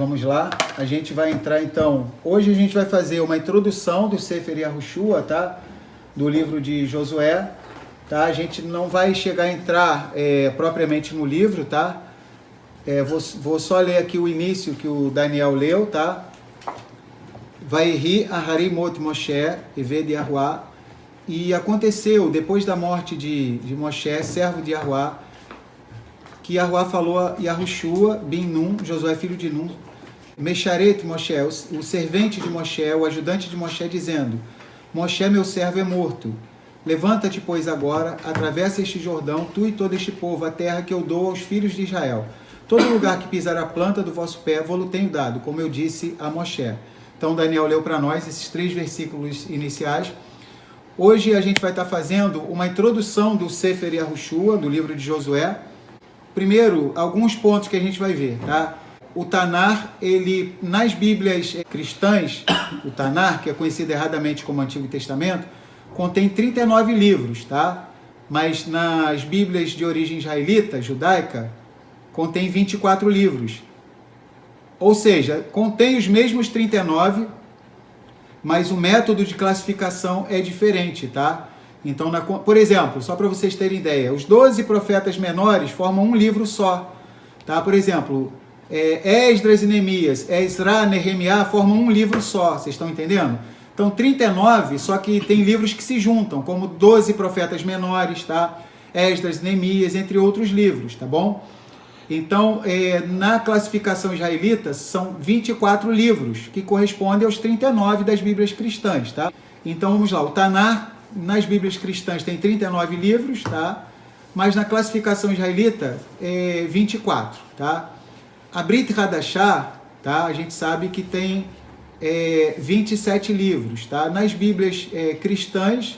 Vamos lá, a gente vai entrar então, hoje a gente vai fazer uma introdução do Sefer Yahushua, tá? Do livro de Josué, tá? A gente não vai chegar a entrar propriamente no livro, tá? Vou só ler aqui o início que o Daniel leu, tá? Vaihi aharimot Moshe eved Yahuá. E aconteceu, depois da morte de Moshe, servo de Yahuá, que Yahuá falou a Yahushua bin Nun, Josué filho de Nun, Mesharet Moshe, o servente de Moshe, o ajudante de Moshe, dizendo: Moshe, meu servo, é morto. Levanta-te, pois, agora, atravessa este Jordão, tu e todo este povo, a terra que eu dou aos filhos de Israel. Todo lugar que pisar a planta do vosso pé, vou-lo tenho dado, como eu disse a Moshe. Então, Daniel leu para nós esses 3 versículos iniciais. Hoje a gente vai estar fazendo uma introdução do Sefer Yahushua, do livro de Josué. Primeiro, alguns pontos que a gente vai ver, tá? O Tanar, ele, nas Bíblias cristãs, o Tanar, que é conhecido erradamente como Antigo Testamento, contém 39 livros, tá? Mas nas Bíblias de origem israelita, judaica, contém 24 livros. Ou seja, contém os mesmos 39, mas o método de classificação é diferente, tá? Então, por exemplo, só para vocês terem ideia, os 12 profetas menores formam um livro só, tá? Por exemplo, Esdras e Neemias, Ezra, Nehemiá formam um livro só, vocês estão entendendo? Então, 39, só que tem livros que se juntam, como 12 profetas menores, tá? Esdras, Neemias, entre outros livros, tá bom? Então, na classificação israelita, são 24 livros, que correspondem aos 39 das Bíblias cristãs, tá? Então, vamos lá, o Tanar, nas Bíblias cristãs, tem 39 livros, tá? Mas na classificação israelita, 24, tá? A Brit Hadashah, tá? A gente sabe que tem 27 livros, tá? Nas Bíblias cristãs,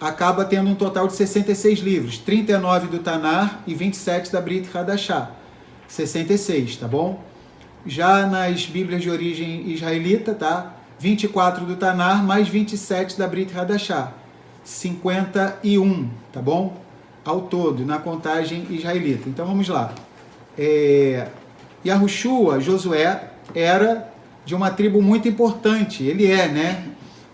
acaba tendo um total de 66 livros, 39 do Tanar e 27 da Brit Hadashah, 66, tá bom? Já nas Bíblias de origem israelita, tá? 24 do Tanar mais 27 da Brit Hadashah, 51, tá bom? Ao todo, na contagem israelita. Então vamos lá. Yahushua, Josué, era de uma tribo muito importante, ele né?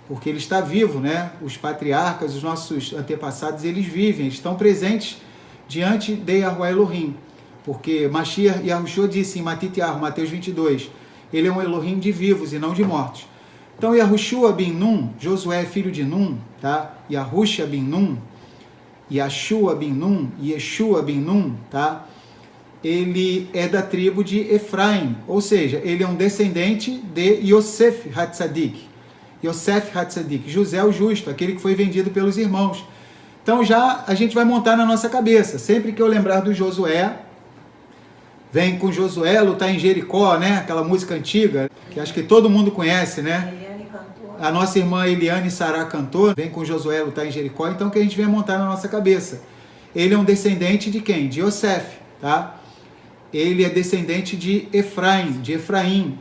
Porque ele está vivo, né? Os patriarcas, os nossos antepassados, eles vivem, estão presentes diante de Yahuwah Elohim. Porque Mashiach Yahushua disse em Matitiah, Mateus 22, ele é um Elohim de vivos e não de mortos. Então, Yahushua bin Nun, Josué filho de Nun, tá? Yahushua bin Nun, Yashua bin Nun, Yeshua bin Nun, tá? Ele é da tribo de Efraim, ou seja, ele é um descendente de Yosef Hatzadik. Yosef Hatzadik, José o Justo, aquele que foi vendido pelos irmãos. Então já a gente vai montar na nossa cabeça, sempre que eu lembrar do Josué, vem com Josué lutar em Jericó, né? Aquela música antiga, que acho que todo mundo conhece, né? A nossa irmã Eliane Sará cantou, vem com Josué lutar em Jericó, então que a gente vem montar na nossa cabeça. Ele é um descendente de quem? De Yosef, tá? Ele é descendente de Efraim,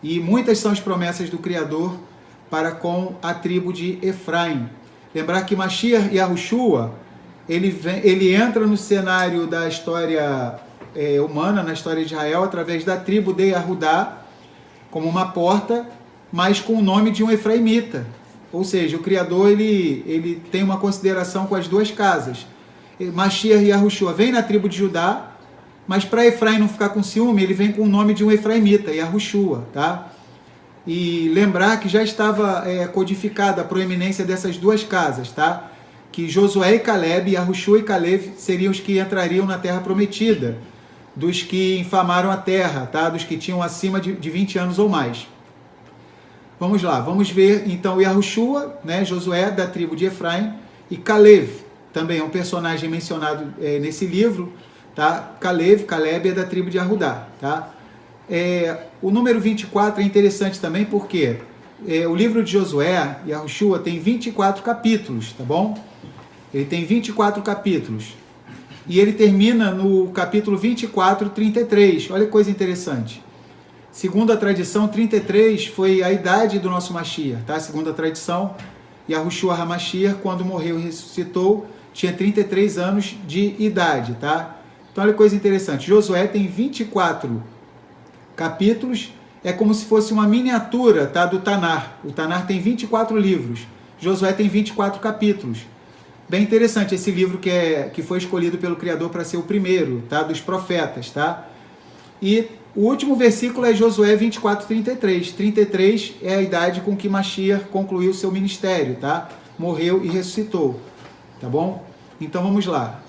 e muitas são as promessas do Criador para com a tribo de Efraim. Lembrar que Mashiach Yahushua, ele entra no cenário da história humana, na história de Israel, através da tribo de Yahudá, como uma porta, mas com o nome de um efraimita. Ou seja, o Criador ele tem uma consideração com as duas casas. Mashiach Yahushua vem na tribo de Judá, mas para Efraim não ficar com ciúme, ele vem com o nome de um efraimita, Yahushua, tá? E lembrar que já estava codificada a proeminência dessas duas casas, tá? Que Josué e Caleb, Yahushua e Caleb seriam os que entrariam na terra prometida, dos que infamaram a terra, tá? Dos que tinham acima de 20 anos ou mais. Vamos lá, vamos ver então Yahushua, né? Josué da tribo de Efraim, e Caleb, também é um personagem mencionado nesse livro, tá? Caleb é da tribo de Yahudá, tá? O número 24 é interessante também porque o livro de Josué, Yahushua, tem 24 capítulos, tá bom? Ele tem 24 capítulos. E ele termina no capítulo 24, 33. Olha que coisa interessante. Segundo a tradição, 33 foi a idade do nosso Mashiach, tá? Segundo a tradição, Yahushua HaMashiach, quando morreu e ressuscitou, tinha 33 anos de idade, tá? Então olha que coisa interessante. Josué tem 24 capítulos, é como se fosse uma miniatura, tá, do Tanar. O Tanar tem 24 livros, Josué tem 24 capítulos. Bem interessante esse livro que foi escolhido pelo Criador para ser o primeiro, tá, dos profetas, tá? E o último versículo é Josué 24:33. 33 é a idade com que Mashiach concluiu seu ministério, tá? Morreu e ressuscitou, tá bom? Então vamos lá.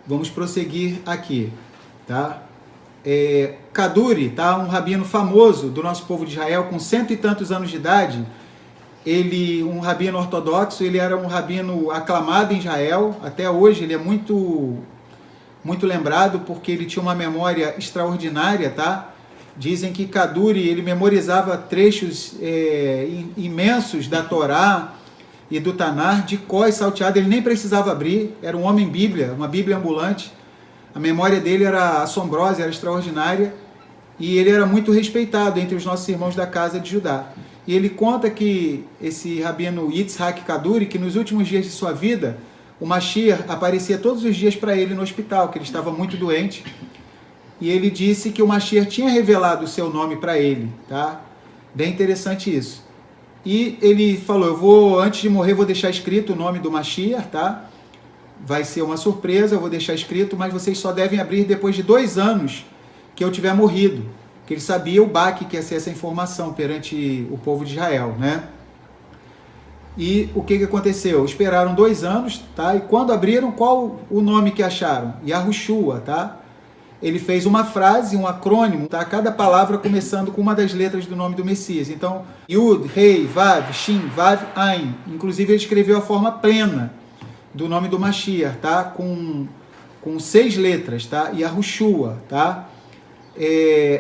Vamos prosseguir aqui, tá? Kaduri, tá? Um rabino famoso do nosso povo de Israel, com 100 e tantos anos de idade. Ele, um rabino ortodoxo, ele era um rabino aclamado em Israel. Até hoje ele é muito lembrado porque ele tinha uma memória extraordinária, tá? Dizem que Kaduri, ele memorizava trechos imensos da Torá e do Tanar de cor e salteado, ele nem precisava abrir, era um homem bíblia, uma bíblia ambulante. A memória dele era assombrosa, era extraordinária, e ele era muito respeitado entre os nossos irmãos da casa de Judá. E ele conta que esse rabino Yitzhak Kaduri, que nos últimos dias de sua vida, o Mashiach aparecia todos os dias para ele no hospital, que ele estava muito doente, e ele disse que o Mashiach tinha revelado o seu nome para ele, tá? Bem interessante isso. E ele falou, antes de morrer, vou deixar escrito o nome do Mashiach, tá? Vai ser uma surpresa, eu vou deixar escrito, mas vocês só devem abrir depois de 2 anos que eu tiver morrido. Que ele sabia o baque que ia ser essa informação perante o povo de Israel, né? E o que aconteceu? Esperaram 2 anos, tá? E quando abriram, qual o nome que acharam? Yahushua, tá? Ele fez uma frase, um acrônimo, tá? Cada palavra começando com uma das letras do nome do Messias. Então, Yud, Rei, Vav, Shin, Vav, Ain. Inclusive, ele escreveu a forma plena do nome do Mashiach, tá? Com 6 letras, tá? Yahushua, tá?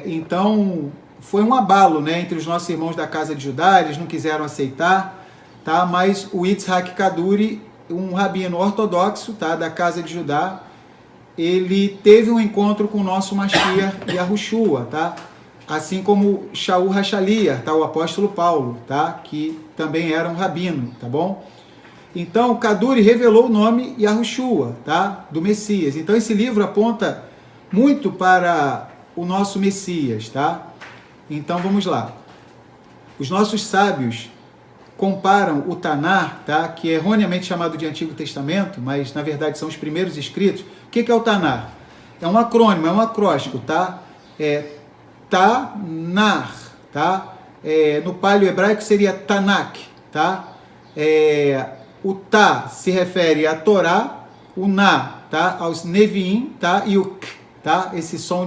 Então, foi um abalo, né, entre os nossos irmãos da casa de Judá, eles não quiseram aceitar, tá? Mas o Yitzhak Kaduri, um rabino ortodoxo, tá, da casa de Judá, ele teve um encontro com o nosso Mashiach Yahushua, tá? Assim como Shaul Hashaliah, tá, o apóstolo Paulo, tá, que também era um rabino, tá bom? Então, Kaduri revelou o nome Yahushua, tá, do Messias. Então, esse livro aponta muito para o nosso Messias, tá? Então, vamos lá. Os nossos sábios comparam o Tanar, tá, que é erroneamente chamado de Antigo Testamento, mas na verdade são os primeiros escritos. O que é o Tanar? É um acrônimo, é um acróstico, tá? Tanar, tá? No paleo hebraico seria Tanak, tá? O Ta se refere à Torá, o Na, tá? Aos Neviim, tá? E o K, tá? Esse som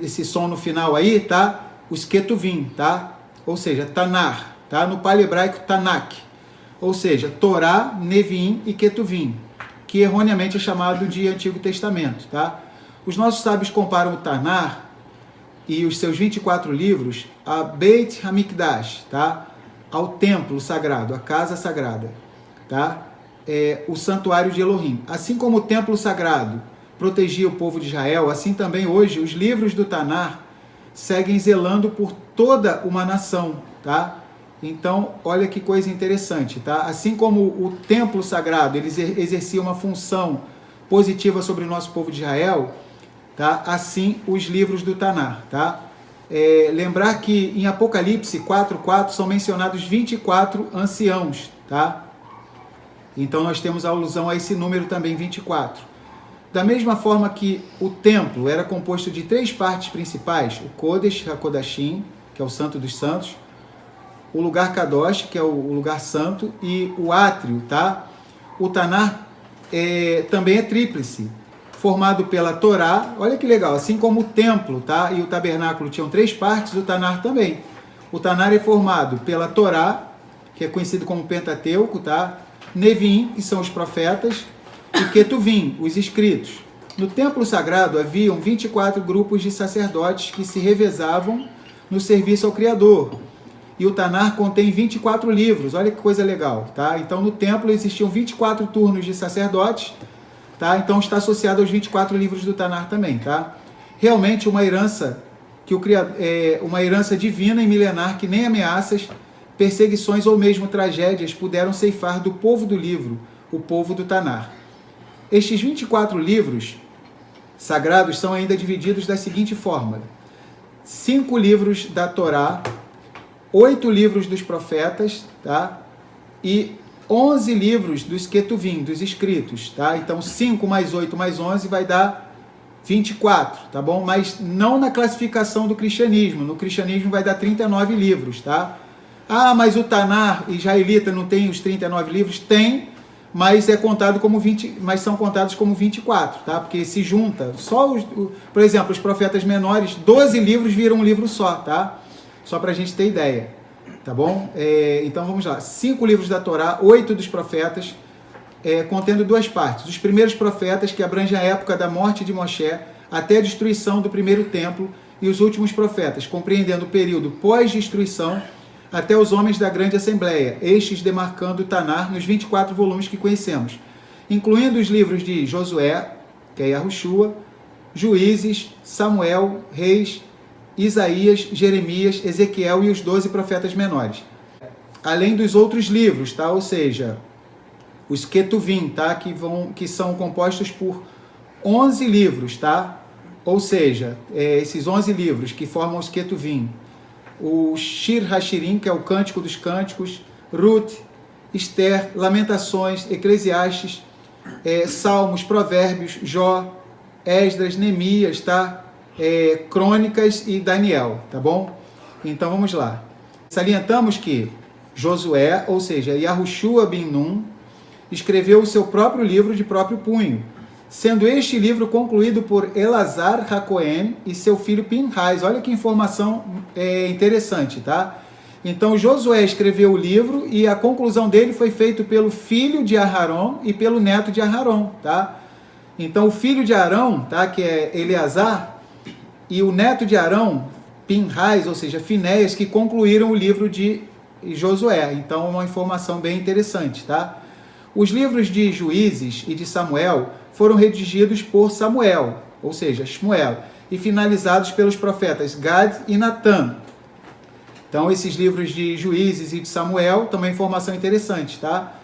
esse som no final aí, tá? Os Ketuvim, tá? Ou seja, Tanar, tá? No paleo hebraico, Tanak. Ou seja, Torá, Neviim e Ketuvim, que erroneamente é chamado de Antigo Testamento, tá? Os nossos sábios comparam o Tanar e os seus 24 livros a Beit Hamikdash, tá? Ao templo sagrado, a casa sagrada, tá? O santuário de Elohim. Assim como o templo sagrado protegia o povo de Israel, assim também hoje os livros do Tanar seguem zelando por toda uma nação, tá? Então, olha que coisa interessante, tá? Assim como o templo sagrado, eles exercia uma função positiva sobre o nosso povo de Israel, tá? Assim os livros do Tanar, tá? Lembrar que em Apocalipse 4:4 são mencionados 24 anciãos, tá? Então nós temos a alusão a esse número também, 24. Da mesma forma que o templo era composto de 3 partes principais, o Kodesh HaKodashim, que é o Santo dos Santos, o lugar Kadosh, que é o lugar santo, e o átrio, tá? O Tanar também é tríplice, formado pela Torá. Olha que legal, assim como o templo, tá? E o tabernáculo tinham 3 partes, o Tanar também. O Tanar é formado pela Torá, que é conhecido como Pentateuco, tá? Neviim, que são os profetas, e Ketuvim, os escritos. No templo sagrado haviam 24 grupos de sacerdotes que se revezavam no serviço ao Criador. E o Tanar contém 24 livros, olha que coisa legal, tá? Então no templo existiam 24 turnos de sacerdotes, tá? Então está associado aos 24 livros do Tanar também, tá? Realmente uma herança uma herança divina e milenar que nem ameaças, perseguições ou mesmo tragédias puderam ceifar do povo do livro, o povo do Tanar. Estes 24 livros sagrados são ainda divididos da seguinte forma: 5 livros da Torá, 8 livros dos profetas, tá? E 11 livros dos Ketuvim, dos escritos, tá? Então 5 mais 8 mais 11 vai dar 24, tá bom? Mas não na classificação do cristianismo. No cristianismo vai dar 39 livros, tá? Ah, mas o Tanar israelita não tem os 39 livros? Tem, mas é contado como 20, mas são contados como 24, tá? Porque se junta só por exemplo, os profetas menores, 12 livros viram um livro só, tá? Só pra gente ter ideia, tá bom? Então vamos lá, 5 livros da Torá, 8 dos profetas, contendo 2 partes. Os primeiros profetas, que abrangem a época da morte de Moshe até a destruição do primeiro templo, e os últimos profetas, compreendendo o período pós-destruição até os homens da grande assembleia, estes demarcando o Tanar nos 24 volumes que conhecemos, incluindo os livros de Josué, que é Yahushua, Juízes, Samuel, Reis, Isaías, Jeremias, Ezequiel e os 12 profetas menores. Além dos outros livros, tá? Ou seja, os Ketuvim, tá? Que são compostos por 11 livros, tá? Ou seja, esses 11 livros que formam os Ketuvim, o Shir Hashirim, que é o Cântico dos Cânticos, Ruth, Esther, Lamentações, Eclesiastes, Salmos, Provérbios, Jó, Esdras, Neemias, tá? Crônicas e Daniel, tá bom? Então vamos lá. Salientamos que Josué, ou seja, Yahushua bin Nun, escreveu o seu próprio livro de próprio punho, sendo este livro concluído por Elazar HaKohen e seu filho Pinhas. Olha que informação interessante, tá? Então Josué escreveu o livro e a conclusão dele foi feita pelo filho de Aharon e pelo neto de Aharon, tá? Então o filho de Arão, tá, que é Eleazar, e o neto de Arão, Pinhas, ou seja, Finéias, que concluíram o livro de Josué. Então é uma informação bem interessante, tá? Os livros de Juízes e de Samuel foram redigidos por Samuel, ou seja, Shmuel, e finalizados pelos profetas Gad e Natan. Então, esses livros de Juízes e de Samuel, também informação interessante, tá?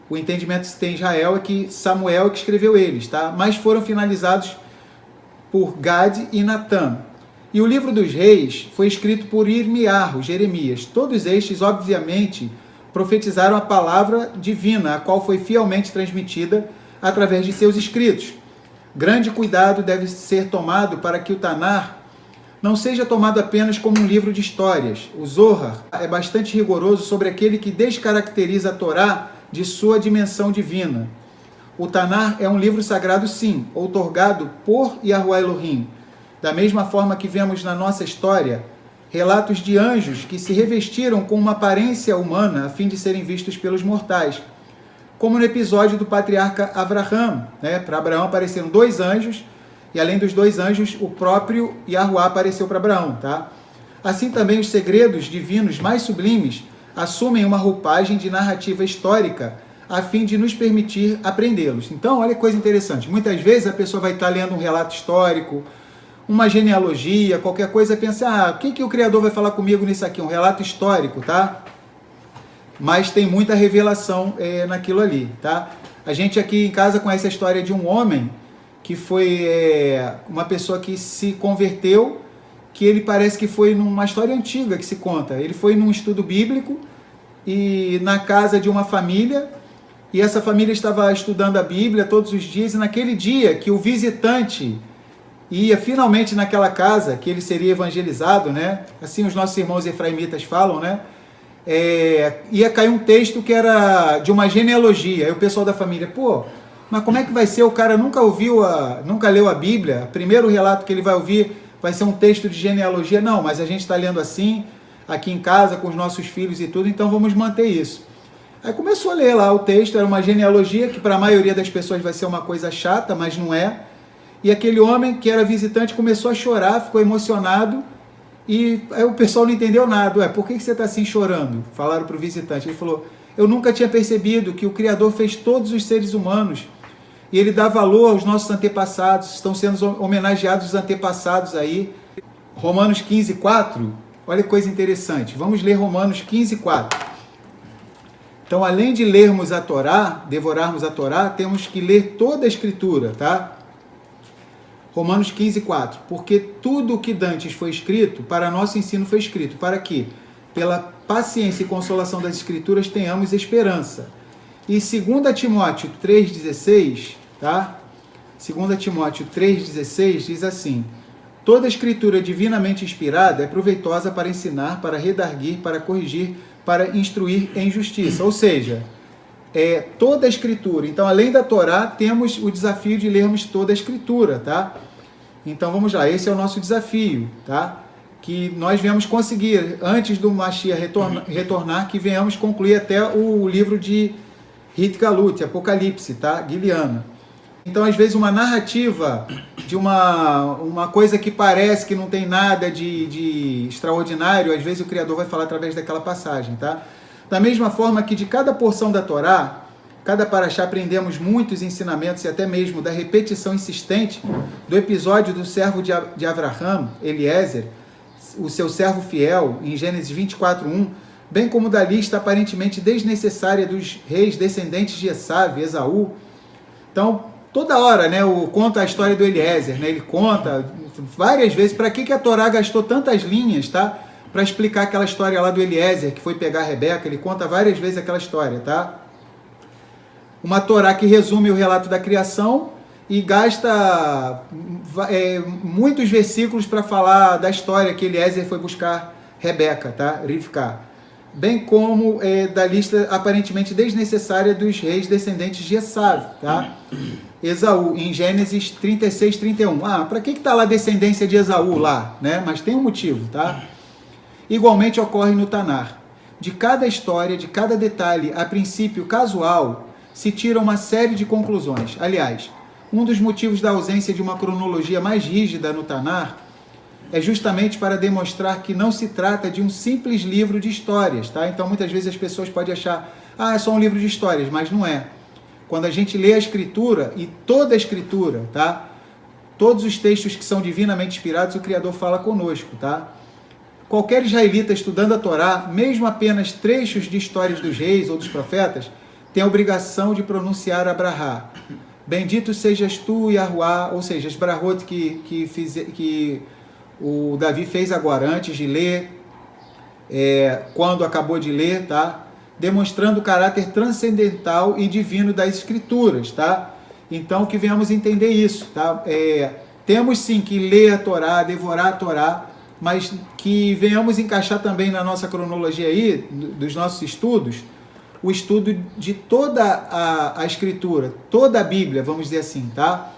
O entendimento que se tem em Israel é que Samuel é que escreveu eles, tá? Mas foram finalizados por Gad e Natan. E o livro dos reis foi escrito por Irmiarro, Jeremias. Todos estes, obviamente, profetizaram a palavra divina, a qual foi fielmente transmitida através de seus escritos. Grande cuidado deve ser tomado para que o Tanar não seja tomado apenas como um livro de histórias. O Zohar é bastante rigoroso sobre aquele que descaracteriza a Torá de sua dimensão divina. O Tanar é um livro sagrado, sim, outorgado por Yahuwah Elohim. Da mesma forma que vemos na nossa história relatos de anjos que se revestiram com uma aparência humana a fim de serem vistos pelos mortais. Como no episódio do patriarca Abraham, né? Para Abraão apareceram 2 anjos, e além dos 2 anjos, o próprio Yahuwah apareceu para Abraão, tá? Assim também os segredos divinos mais sublimes assumem uma roupagem de narrativa histórica a fim de nos permitir aprendê-los. Então, olha que coisa interessante. Muitas vezes a pessoa vai estar lendo um relato histórico, uma genealogia, qualquer coisa, pensa, o que o Criador vai falar comigo nisso aqui? Um relato histórico, tá? Mas tem muita revelação naquilo ali, tá? A gente aqui em casa conhece a história de um homem que foi uma pessoa que se converteu, que ele parece que foi numa história antiga que se conta. Ele foi num estudo bíblico e na casa de uma família, e essa família estava estudando a Bíblia todos os dias, e naquele dia que o visitante ia finalmente naquela casa, que ele seria evangelizado, né? Assim os nossos irmãos efraimitas falam, né? Ia cair um texto que era de uma genealogia. Aí o pessoal da família, mas como é que vai ser? O cara nunca leu a Bíblia, o primeiro relato que ele vai ouvir vai ser um texto de genealogia. Não, mas a gente está lendo assim, aqui em casa, com os nossos filhos e tudo, então vamos manter isso. Aí começou a ler lá o texto, era uma genealogia, que para a maioria das pessoas vai ser uma coisa chata, mas não é. E aquele homem que era visitante começou a chorar, ficou emocionado, e aí o pessoal não entendeu nada. Por que você está assim chorando? Falaram para o visitante. Ele falou, eu nunca tinha percebido que o Criador fez todos os seres humanos, e ele dá valor aos nossos antepassados, estão sendo homenageados os antepassados aí. Romanos 15:4, olha que coisa interessante. Vamos ler Romanos 15:4. Então, além de lermos a Torá, devorarmos a Torá, temos que ler toda a Escritura, tá? Romanos 15:4. Porque tudo o que dantes foi escrito, para nosso ensino foi escrito, para que, pela paciência e consolação das Escrituras, tenhamos esperança. E 2 Timóteo 3,16, tá? 2 Timóteo 3,16 diz assim: toda escritura divinamente inspirada é proveitosa para ensinar, para redarguir, para corrigir, para instruir em justiça. Ou seja, toda a escritura. Então, além da Torá, temos o desafio de lermos toda a escritura, tá? Então, vamos lá, esse é o nosso desafio, tá? Que nós venhamos conseguir, antes do Mashiach retornar, que venhamos concluir até o livro de Rit Galut, Apocalipse, tá? Guiliana. Então, às vezes, uma narrativa de uma coisa que parece que não tem nada de extraordinário, às vezes o Criador vai falar através daquela passagem, tá? Da mesma forma que de cada porção da Torá, cada paraxá, aprendemos muitos ensinamentos e até mesmo da repetição insistente do episódio do servo de Avraham, Eliezer, o seu servo fiel, em Gênesis 24:1, bem como da lista aparentemente desnecessária dos reis descendentes de Esaú, Esaú. Então, toda hora, né, conta a história do Eliezer, né, ele conta várias vezes. Para que a Torá gastou tantas linhas, tá? Para explicar aquela história lá do Eliezer, que foi pegar a Rebeca, ele conta várias vezes aquela história, tá? Uma Torá que resume o relato da criação e gasta muitos versículos para falar da história que Eliezer foi buscar Rebeca, tá? Rivka. Bem como da lista aparentemente desnecessária dos reis descendentes de Esaú, tá? Esaú, em Gênesis 36:31. Para que está lá a descendência de Esaú lá, né? Mas tem um motivo, tá? Igualmente ocorre no Tanar. De cada história, de cada detalhe, a princípio casual, se tira uma série de conclusões. Aliás, um dos motivos da ausência de uma cronologia mais rígida no Tanar é justamente para demonstrar que não se trata de um simples livro de histórias, tá? Então, muitas vezes as pessoas podem achar, é só um livro de histórias, mas não é. Quando a gente lê a Escritura, e toda a Escritura, tá? Todos os textos que são divinamente inspirados, o Criador fala conosco, tá? Qualquer israelita estudando a Torá, mesmo apenas trechos de histórias dos reis ou dos profetas, tem a obrigação de pronunciar a brahá. Bendito sejas tu, Yahuá, ou seja, as brahot que o Davi fez agora, antes de ler, quando acabou de ler, tá? Demonstrando o caráter transcendental e divino das Escrituras, tá? Então, que venhamos entender isso, tá? Temos sim que ler a Torá, devorar a Torá, mas que venhamos encaixar também na nossa cronologia aí, dos nossos estudos, o estudo de toda a Escritura, toda a Bíblia, vamos dizer assim, tá?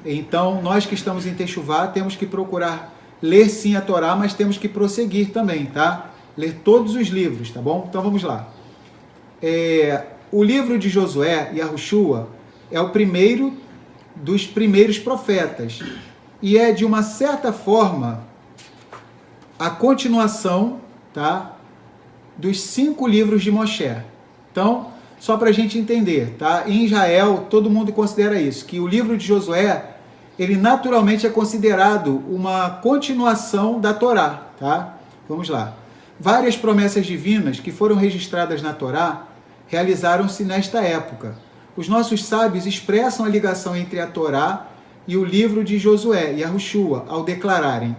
Então, nós que estamos em Techuvá, temos que procurar ler sim a Torá, mas temos que prosseguir também, tá? Ler todos os livros, tá bom? Então, vamos lá. O livro de Josué, Yahushua, é o primeiro dos primeiros profetas e é, de uma certa forma, a continuação, tá, dos 5 livros de Moshe. Então, só para a gente entender, tá? Em Israel, todo mundo considera isso, que o livro de Josué, ele naturalmente é considerado uma continuação da Torá, tá? Vamos lá. Várias promessas divinas que foram registradas na Torá realizaram-se nesta época. Os nossos sábios expressam a ligação entre a Torá e o livro de Josué, Yahushua, ao declararem: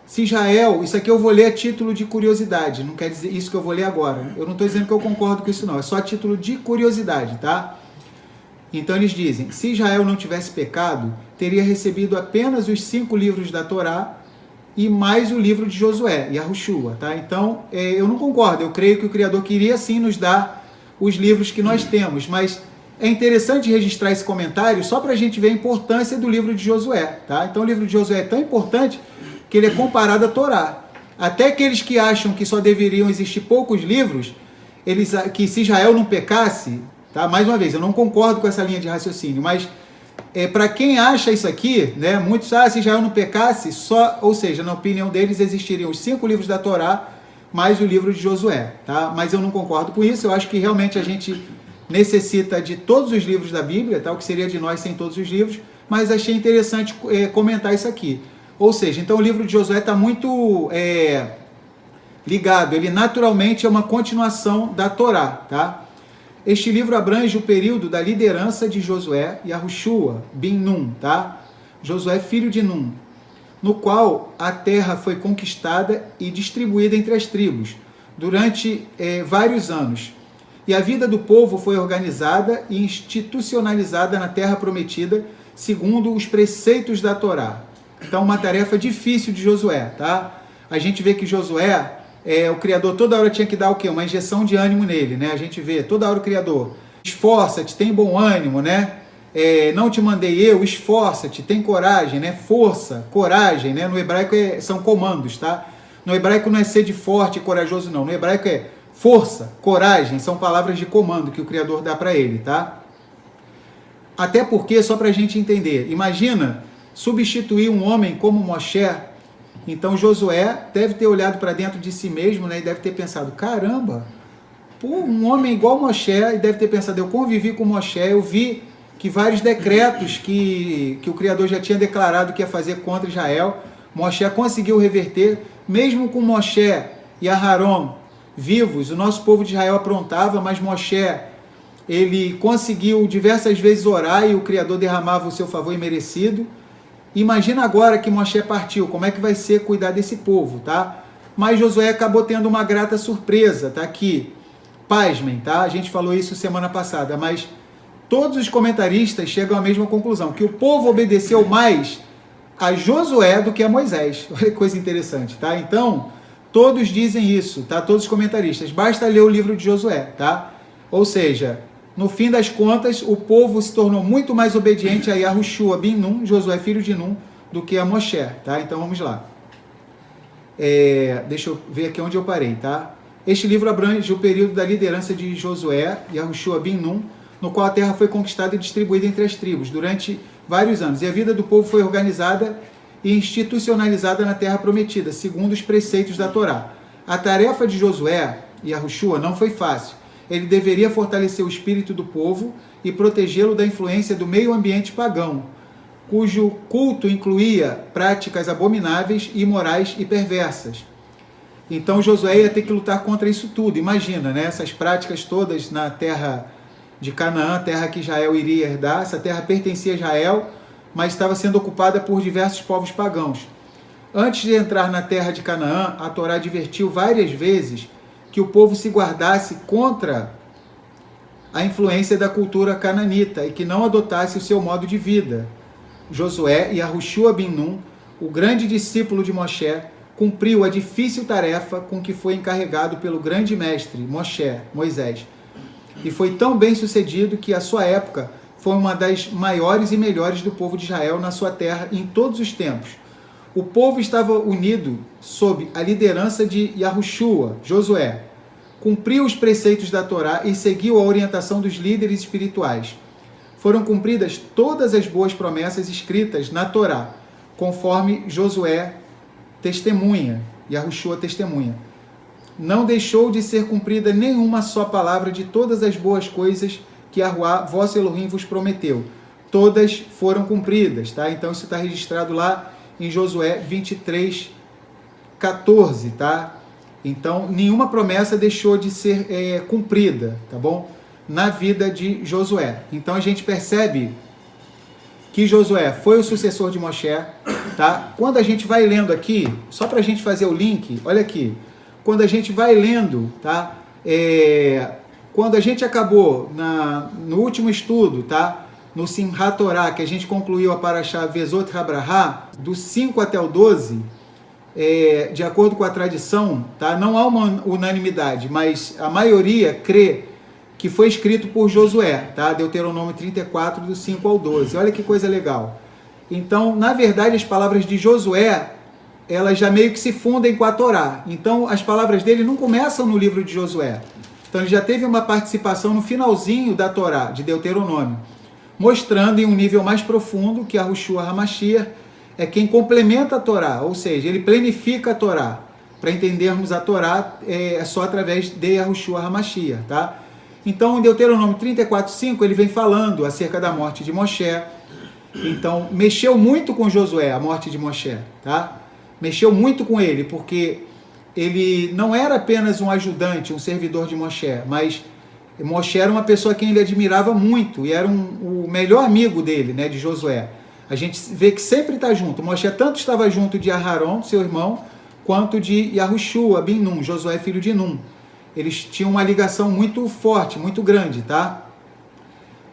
se Israel, isso aqui eu vou ler a título de curiosidade, não quer dizer isso que eu vou ler agora. Eu não estou dizendo que eu concordo com isso não, é só a título de curiosidade, tá? Então eles dizem, se Israel não tivesse pecado, teria recebido apenas os 5 livros da Torá e mais o livro de Josué, Yahushua, tá? Então, eu não concordo, eu creio que o Criador queria sim nos dar os livros que nós temos, mas é interessante registrar esse comentário só para a gente ver a importância do livro de Josué, tá? Então o livro de Josué é tão importante que ele é comparado à Torá. Até aqueles que acham que só deveriam existir poucos livros, que se Israel não pecasse, tá? Mais uma vez, eu não concordo com essa linha de raciocínio, mas para quem acha isso aqui, né, muitos, se Israel não pecasse, ou seja, na opinião deles, existiriam os 5 livros da Torá, mais o livro de Josué, tá? Mas eu não concordo com isso, eu acho que realmente a gente necessita de todos os livros da Bíblia, tá? O que seria de nós sem todos os livros, mas achei interessante comentar isso aqui. Ou seja, então o livro de Josué está muito ligado, ele naturalmente é uma continuação da Torá, tá? Este livro abrange o período da liderança de Josué e Yahushua bin Nun, tá? Josué filho de Num, no qual a terra foi conquistada e distribuída entre as tribos durante vários anos. E a vida do povo foi organizada e institucionalizada na terra prometida, segundo os preceitos da Torá. Então, uma tarefa difícil de Josué, tá? A gente vê que Josué, o Criador toda hora tinha que dar o quê? Uma injeção de ânimo nele, né? A gente vê toda hora o Criador, esforça-te, tem bom ânimo, né? Não te mandei eu, esforça-te, tem coragem, né? Força, coragem, né? No hebraico são comandos, tá? No hebraico não é sede forte e corajoso, não. No hebraico é força, coragem, são palavras de comando que o Criador dá para ele, tá? Até porque, só para a gente entender, imagina substituir um homem como Moshe. Então Josué deve ter olhado para dentro de si mesmo, né, e deve ter pensado, caramba, pô, um homem igual Moshe, e deve ter pensado, eu convivi com Moshe, eu vi que vários decretos que o Criador já tinha declarado que ia fazer contra Israel, Moshe conseguiu reverter, mesmo com Moshe e Aharon vivos, o nosso povo de Israel aprontava, mas Moshe, ele conseguiu diversas vezes orar e o Criador derramava o seu favor imerecido. Imagina agora que Moshe partiu, como é que vai ser cuidar desse povo, tá? Mas Josué acabou tendo uma grata surpresa, tá aqui. Pasmem, tá? A gente falou isso semana passada, mas todos os comentaristas chegam à mesma conclusão, que o povo obedeceu mais a Josué do que a Moisés. Olha que coisa interessante, tá? Então, todos dizem isso, tá? Todos os comentaristas. Basta ler o livro de Josué, tá? Ou seja, no fim das contas, o povo se tornou muito mais obediente a Yahushua bin Nun, Josué filho de Nun, do que a Moshe, tá? Então vamos lá. Deixa eu ver aqui onde eu parei, tá? Este livro abrange o período da liderança de Josué, Yahushua bin Nun, no qual a terra foi conquistada e distribuída entre as tribos durante vários anos. E a vida do povo foi organizada e institucionalizada na terra prometida, segundo os preceitos da Torá. A tarefa de Josué e Yahushua não foi fácil. Ele deveria fortalecer o espírito do povo e protegê-lo da influência do meio ambiente pagão, cujo culto incluía práticas abomináveis, imorais e perversas. Então Josué ia ter que lutar contra isso tudo. Imagina, né? Essas práticas todas na terra de Canaã, terra que Israel iria herdar. Essa terra pertencia a Israel, mas estava sendo ocupada por diversos povos pagãos. Antes de entrar na terra de Canaã, a Torá advertiu várias vezes que o povo se guardasse contra a influência da cultura cananita e que não adotasse o seu modo de vida. Josué e Yahushua bin Nun, o grande discípulo de Moshe, cumpriu a difícil tarefa com que foi encarregado pelo grande mestre Moisés. E foi tão bem sucedido que a sua época foi uma das maiores e melhores do povo de Israel na sua terra em todos os tempos. O povo estava unido sob a liderança de Yahushua, Josué, cumpriu os preceitos da Torá e seguiu a orientação dos líderes espirituais. Foram cumpridas todas as boas promessas escritas na Torá, conforme Josué testemunha, Yahushua testemunha. Não deixou de ser cumprida nenhuma só palavra de todas as boas coisas que Yahuá, vosso Elohim, vos prometeu. Todas foram cumpridas, tá? Então isso está registrado lá em Josué 23, 14, tá? Então, nenhuma promessa deixou de ser cumprida, tá bom? Na vida de Josué. Então, a gente percebe que Josué foi o sucessor de Moshe, tá? Quando a gente vai lendo aqui, só para a gente fazer o link, olha aqui. Quando a gente vai lendo, tá? Quando a gente acabou no último estudo, tá? No Simchat Torah, que a gente concluiu a Parashá Vezot Habrahá, do 5 até o 12, de acordo com a tradição, tá? Não há uma unanimidade, mas a maioria crê que foi escrito por Josué, tá? Deuteronômio 34, do 5 ao 12. Olha que coisa legal. Então, na verdade, as palavras de Josué, elas já meio que se fundem com a Torá. Então, as palavras dele não começam no livro de Josué. Então, ele já teve uma participação no finalzinho da Torá, de Deuteronômio, mostrando em um nível mais profundo que Yahushua HaMashiach é quem complementa a Torá, ou seja, ele planifica a Torá. Para entendermos a Torá, é só através de Yahushua HaMashiach, tá? Então, em Deuteronômio 34:5, ele vem falando acerca da morte de Moshe. Então, mexeu muito com Josué, a morte de Moshe, tá? Mexeu muito com ele, porque ele não era apenas um ajudante, um servidor de Moshe, mas Moshe era uma pessoa a quem ele admirava muito e era o melhor amigo dele, né, de Josué. A gente vê que sempre está junto. Moshe tanto estava junto de Aharon, seu irmão, quanto de Yahushua, bin Nun, Josué, filho de Nun. Eles tinham uma ligação muito forte, muito grande, tá?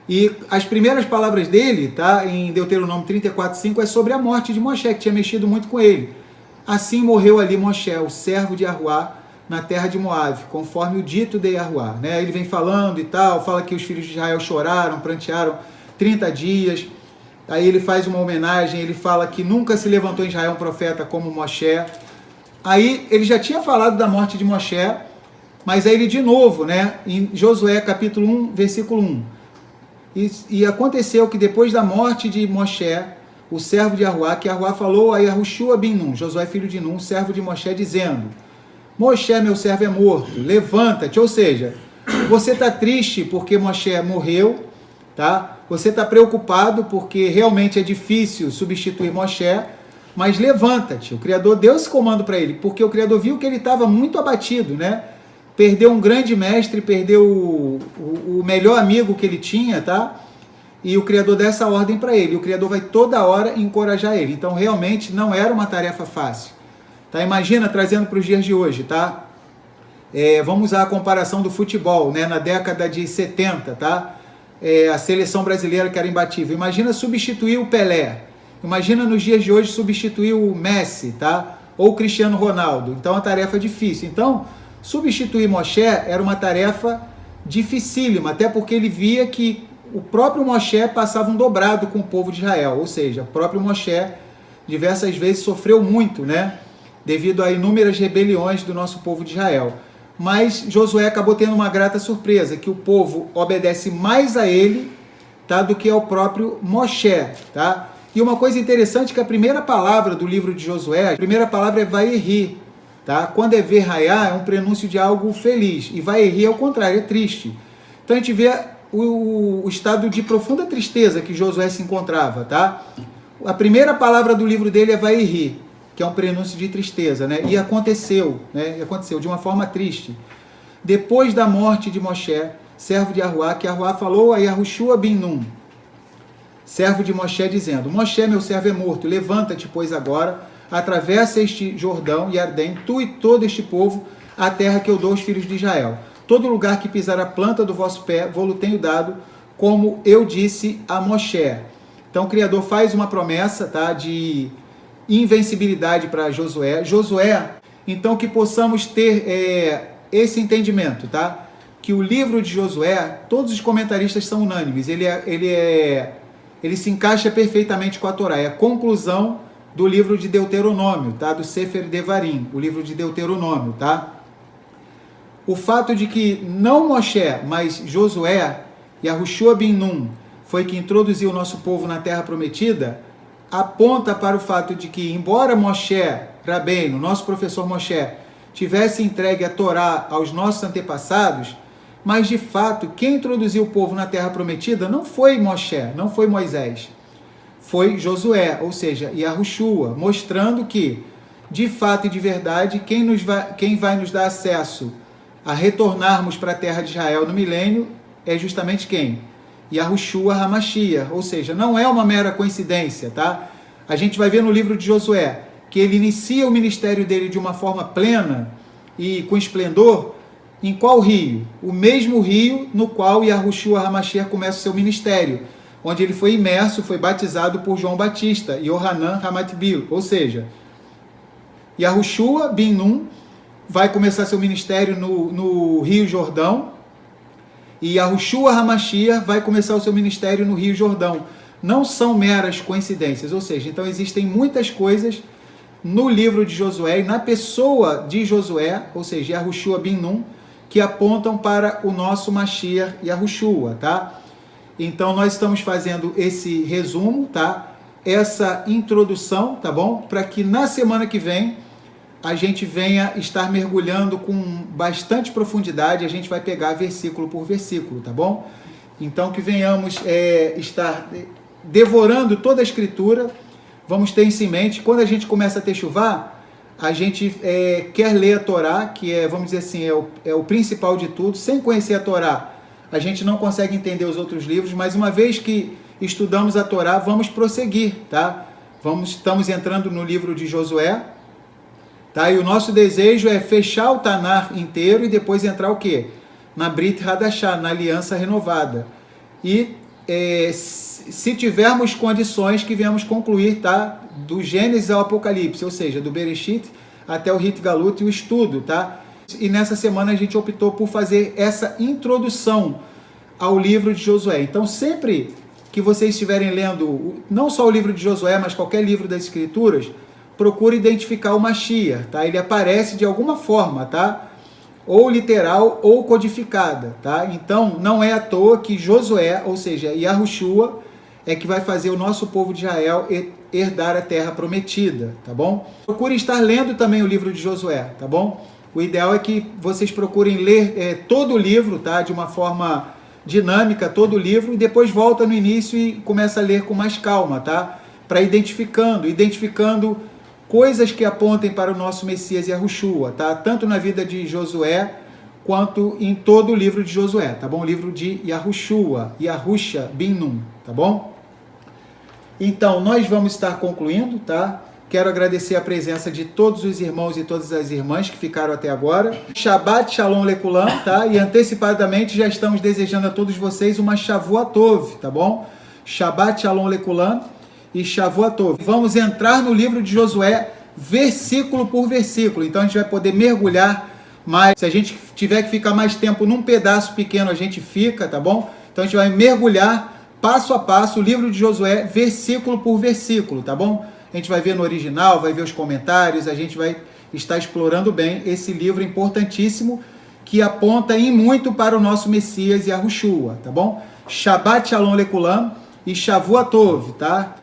E as primeiras palavras dele, tá, em Deuteronômio 34:5, é sobre a morte de Moshe, que tinha mexido muito com ele. Assim morreu ali Moshe, o servo de Yahuá, na terra de Moabe, conforme o dito de Yahuá. Né? Ele vem falando e tal, fala que os filhos de Israel choraram, prantearam 30 dias. Aí ele faz uma homenagem, ele fala que nunca se levantou em Israel um profeta como Moshe. Aí ele já tinha falado da morte de Moshe, mas aí ele de novo, né, em Josué capítulo 1, versículo 1. E aconteceu que depois da morte de Moshe, o servo de Yahuá, que Yahuá falou a Yahushua bin Nun, Josué filho de Nun, servo de Moshe, dizendo: Moshe, meu servo, é morto, levanta-te. Ou seja, você está triste porque Moshe morreu, tá? Você está preocupado porque realmente é difícil substituir Moshe, mas levanta-te. O Criador deu esse comando para ele, porque o Criador viu que ele estava muito abatido, né? Perdeu um grande mestre, perdeu o melhor amigo que ele tinha, tá? E o Criador dá essa ordem para ele. O Criador vai toda hora encorajar ele. Então, realmente, não era uma tarefa fácil. Tá? Imagina, trazendo para os dias de hoje, tá? Vamos usar a comparação do futebol, né? Na década de 70, tá? A seleção brasileira que era imbatível. Imagina substituir o Pelé. Imagina nos dias de hoje substituir o Messi, tá? Ou o Cristiano Ronaldo. Então, é uma tarefa difícil. Então, substituir Moshe era uma tarefa dificílima, até porque ele via que o próprio Moshe passava um dobrado com o povo de Israel, ou seja, o próprio Moshe diversas vezes sofreu muito, né, devido a inúmeras rebeliões do nosso povo de Israel. Mas Josué acabou tendo uma grata surpresa, que o povo obedece mais a ele, tá, do que ao próprio Moshe, tá? E uma coisa interessante é que a primeira palavra do livro de Josué, a primeira palavra é Vaierri, tá? Quando é Verraiá, é um prenúncio de algo feliz, e Vaierri é o contrário, é triste. Então a gente vê o estado de profunda tristeza que Josué se encontrava, tá? A primeira palavra do livro dele é Vaierri, que é um prenúncio de tristeza, né? E aconteceu, né? E aconteceu de uma forma triste. Depois da morte de Moshe, servo de Yahuá, que Yahuá falou a Yahushua bin Nun, servo de Moshe, dizendo: Moshe, meu servo, é morto, levanta-te, pois agora, atravessa este Jordão e Ardém, tu e todo este povo, a terra que eu dou aos filhos de Israel. Todo lugar que pisar a planta do vosso pé, vou-lo tenho dado, como eu disse a Moshe. Então o Criador faz uma promessa, tá, de invencibilidade para Josué. Josué, então que possamos ter esse entendimento, tá? Que o livro de Josué, todos os comentaristas são unânimes, ele se encaixa perfeitamente com a Torá, é a conclusão do livro de Deuteronômio, tá? Do Sefer Devarim, o livro de Deuteronômio, tá? O fato de que não Moshe, mas Josué, Yahushua bin Nun, foi que introduziu o nosso povo na Terra Prometida, aponta para o fato de que, embora Moshe Rabbeinu, nosso professor Moshe, tivesse entregue a Torá aos nossos antepassados, mas de fato, quem introduziu o povo na Terra Prometida não foi Moshe, não foi Moisés, foi Josué, ou seja, Yahushua, mostrando que, de fato e de verdade, quem vai nos dar acesso a retornarmos para a terra de Israel no milênio é justamente quem? Yahushua HaMashiach, ou seja, não é uma mera coincidência, tá? A gente vai ver no livro de Josué que ele inicia o ministério dele de uma forma plena e com esplendor em qual rio? O mesmo rio no qual Yahushua HaMashiach começa o seu ministério, onde ele foi imerso, foi batizado por João Batista, Yohanan Hamatbil, ou seja, Yahushua bin Nun vai começar seu ministério no Rio Jordão, e Yahushua HaMashiach vai começar o seu ministério no Rio Jordão. Não são meras coincidências, ou seja, então existem muitas coisas no livro de Josué e na pessoa de Josué, ou seja, Yahushua bin Nun, que apontam para o nosso Mashiach Yahushua, tá? Então nós estamos fazendo esse resumo, tá? Essa introdução, tá bom? Para que na semana que vem a gente venha estar mergulhando com bastante profundidade, a gente vai pegar versículo por versículo, tá bom? Então que venhamos estar devorando toda a Escritura, vamos ter isso em mente. Quando a gente começa a techuvá, a gente quer ler a Torá, que vamos dizer assim, é o principal de tudo. Sem conhecer a Torá, a gente não consegue entender os outros livros, mas uma vez que estudamos a Torá, vamos prosseguir, tá? Estamos entrando no livro de Josué, tá? E o nosso desejo é fechar o Tanar inteiro e depois entrar o quê? Na Brit Hadashah, na aliança renovada. E se tivermos condições, que venhamos concluir, tá? Do Gênesis ao Apocalipse, ou seja, do Bereshit até o Rit Galut e o estudo, tá? E nessa semana a gente optou por fazer essa introdução ao livro de Josué. Então, sempre que vocês estiverem lendo, não só o livro de Josué, mas qualquer livro das Escrituras, procure identificar o Mashiach, tá? Ele aparece de alguma forma, tá? Ou literal ou codificada, tá? Então, não é à toa que Josué, ou seja, Yahushua, é que vai fazer o nosso povo de Israel herdar a terra prometida, tá bom? Procure estar lendo também o livro de Josué, tá bom? O ideal é que vocês procurem ler todo o livro, tá? De uma forma dinâmica, todo o livro, e depois volta no início e começa a ler com mais calma, tá? Para identificando coisas que apontem para o nosso Messias Yahushua, tá? Tanto na vida de Josué, quanto em todo o livro de Josué, tá bom? O livro de Yahushua, Yahusha bin Nun, tá bom? Então, nós vamos estar concluindo, tá? Quero agradecer a presença de todos os irmãos e todas as irmãs que ficaram até agora. Shabbat Shalom Lekulam, tá? E antecipadamente já estamos desejando a todos vocês uma Shavuot, tá bom? Shabbat Shalom Lekulam e Shavuot. Vamos entrar no livro de Josué, versículo por versículo. Então a gente vai poder mergulhar mais. Se a gente tiver que ficar mais tempo num pedaço pequeno, a gente fica, tá bom? Então a gente vai mergulhar passo a passo o livro de Josué, versículo por versículo, tá bom? A gente vai ver no original, vai ver os comentários, a gente vai estar explorando bem esse livro importantíssimo que aponta em muito para o nosso Messias Yahushua, tá bom? Shabbat Shalom Lekulam e Shavuot Tov, tá?